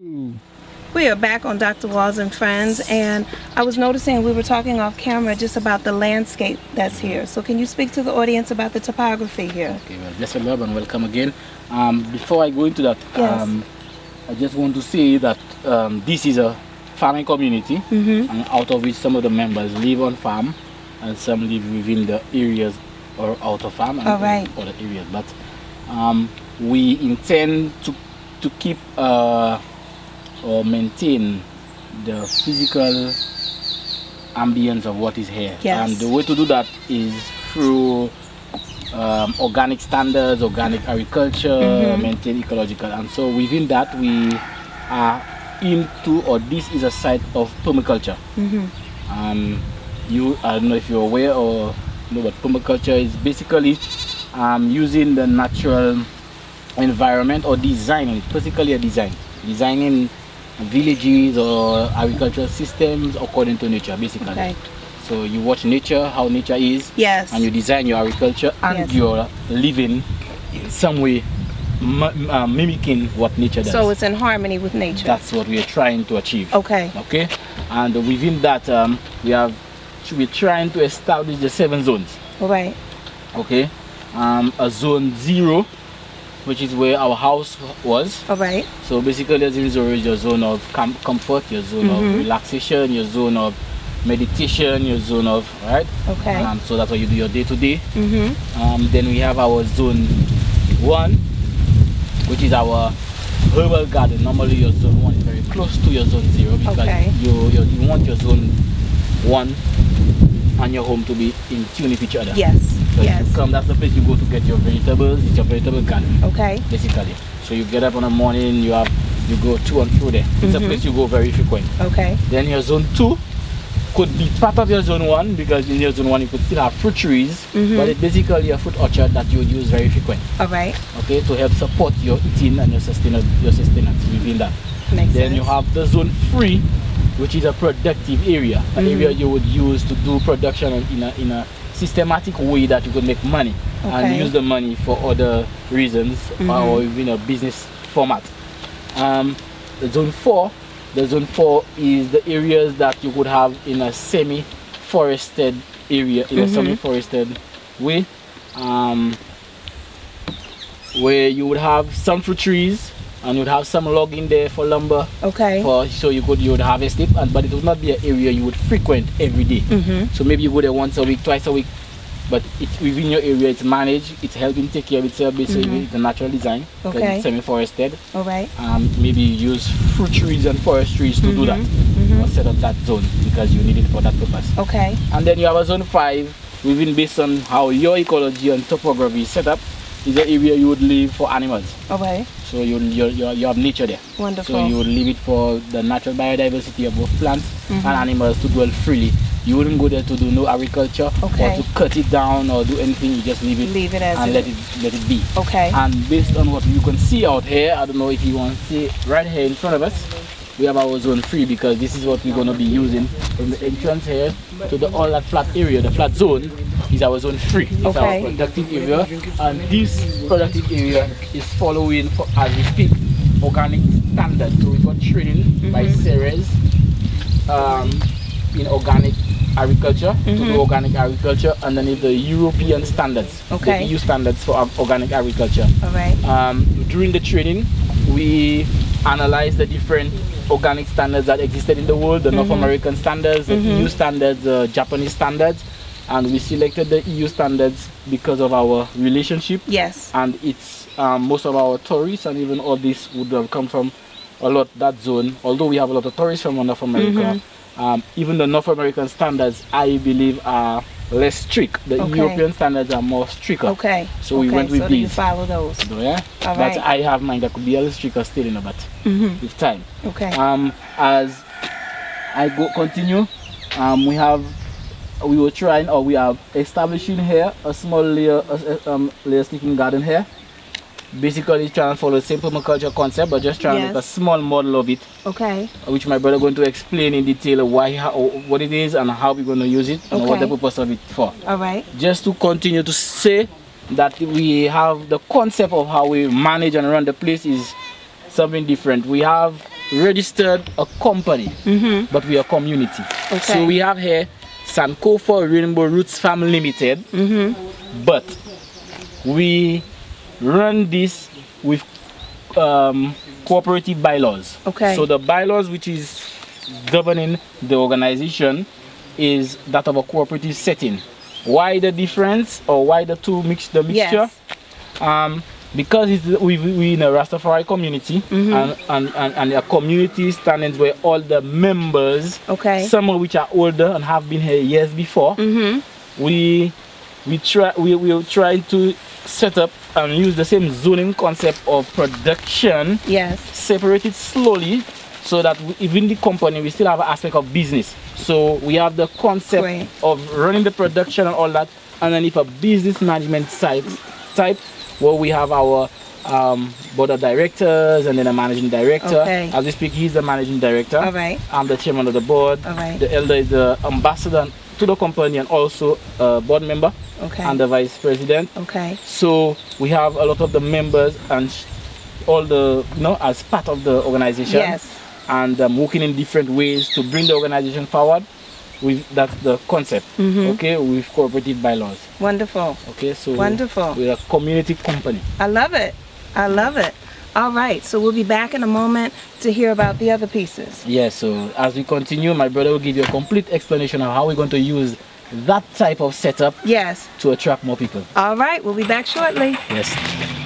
We are back on Dr. Walls and Friends, and I was noticing we were talking off camera just about the landscape that's here. So can you speak to the audience about the topography here? Okay, well, blessed love and welcome again. Before I go into that, yes. I just want to say that this is a farming community, and out of which some of the members live on farm and some live within the areas or out of farm and other areas. But we intend to keep or maintain the physical ambience of what is here. Yes. And the way to do that is through organic standards, organic agriculture, maintain ecological. And so within that we are into, or this is a site of permaculture. I don't know if you're aware or know what permaculture is. Basically using the natural environment or designing, basically designing villages or agricultural systems according to nature, basically. Okay. So you watch nature, how nature is, yes, and you design your agriculture, and you're living in some way mimicking what nature does. So it's in harmony with nature. That's what we are trying to achieve. Okay. Okay. And within that, we're trying to establish the 7 zones. All right. Okay. A zone 0, which is where our house was. All right. So basically, zone 0 is your zone of comfort, your zone of relaxation, your zone of meditation, your zone of, right? Okay. So that's what you do your day-to-day. Then we have our zone 1, which is our herbal garden. Normally your zone 1 is very close to your zone 0 because you want your zone 1 and your home to be in tune with each other. Yes. So you come, that's the place you go to get your vegetables. It's your vegetable garden. Okay. Basically. So you get up in the morning, you go to and through there. It's a place you go very frequent. Okay. Then your zone 2 could be part of your zone 1, because in your zone 1 you could still have fruit trees, but it's basically a fruit orchard that you would use very frequent. All right. Okay, to help support your eating and your sustenance within that. Makes sense. You have the zone 3, which is a productive area, an area you would use to do production in a systematic way that you could make money and use the money for other reasons or in a business format. The zone 4 is the areas that you could have in a semi-forested area, in a semi-forested way, where you would have some fruit trees and you'd have some log in there for lumber. Okay. So you would harvest it, but it would not be an area you would frequent every day. So maybe you go there once a week, twice a week, but it's within your area. It's managed. It's helping take care of itself. Basically, it's a natural design. Okay. It's semi-forested. All right. Maybe you use fruit trees and forest trees to do that, or set up that zone because you need it for that purpose. Okay. And then you have a zone 5, within based on how your ecology and topography is set up, is the area you would live for animals. Okay. So you have nature there. Wonderful. So you would leave it for the natural biodiversity of both plants and animals to dwell freely. You wouldn't go there to do no agriculture or to cut it down or do anything. You just leave it as and let it be. Okay. And based on what you can see out here, I don't know if you want to see right here in front of us, we have our zone 3, because this is what we're going to be using from the entrance here to all that flat area. The flat zone is our zone 3. It's our productive area, and this productive area is following, as we speak, organic standards. So we got training by Ceres in organic agriculture to do organic agriculture underneath the European standards, the EU standards for organic agriculture. All right. During the training, we analyzed the different organic standards that existed in the world, the North American standards, the EU standards, the Japanese standards, and we selected the EU standards because of our relationship. Yes. And it's most of our tourists and even all this would have come from that zone. Although we have a lot of tourists from North America, even the North American standards, I believe, are less strict. The European standards are more stricter. Okay. So we went with these. You follow those. So, yeah. All right. But I have mine that could be a little stricter still, but with time. Okay. As I continue, we are establishing here a small layer sleeping garden here. Basically trying to follow the same permaculture concept, but just trying to make a small model of it. Okay. Which my brother going to explain in detail what it is and how we're going to use it and what the purpose of it for. All right. Just to continue to say that we have the concept of how we manage and run the place is something different. We have registered a company, but we are a community. Okay. So we have here Sankofa Rainbow Roots Farm Limited, but we run this with cooperative bylaws. Okay. So the bylaws which is governing the organization is that of a cooperative setting. Why the difference, or why the mixture? Yes. Because we in a Rastafari community, and a community standings where all the members, some of which are older and have been here years before, we are trying to set up and use the same zoning concept of production, separate it slowly, so that even the company, we still have an aspect of business. So we have the concept of running the production and all that, and then if a business management type where we have our board of directors and then a managing director. As we speak, he's the managing director. I'm the chairman of the board. The elder is the ambassador to the company and also a board member and the vice president. So we have a lot of the members and all the, as part of the organization, and working in different ways to bring the organization forward. That's the concept, with cooperative bylaws. Wonderful. Okay, so wonderful. We're a community company. I love it. I love it. All right, so we'll be back in a moment to hear about the other pieces. Yes, so as we continue, my brother will give you a complete explanation of how we're going to use that type of setup to attract more people. All right, we'll be back shortly. Yes.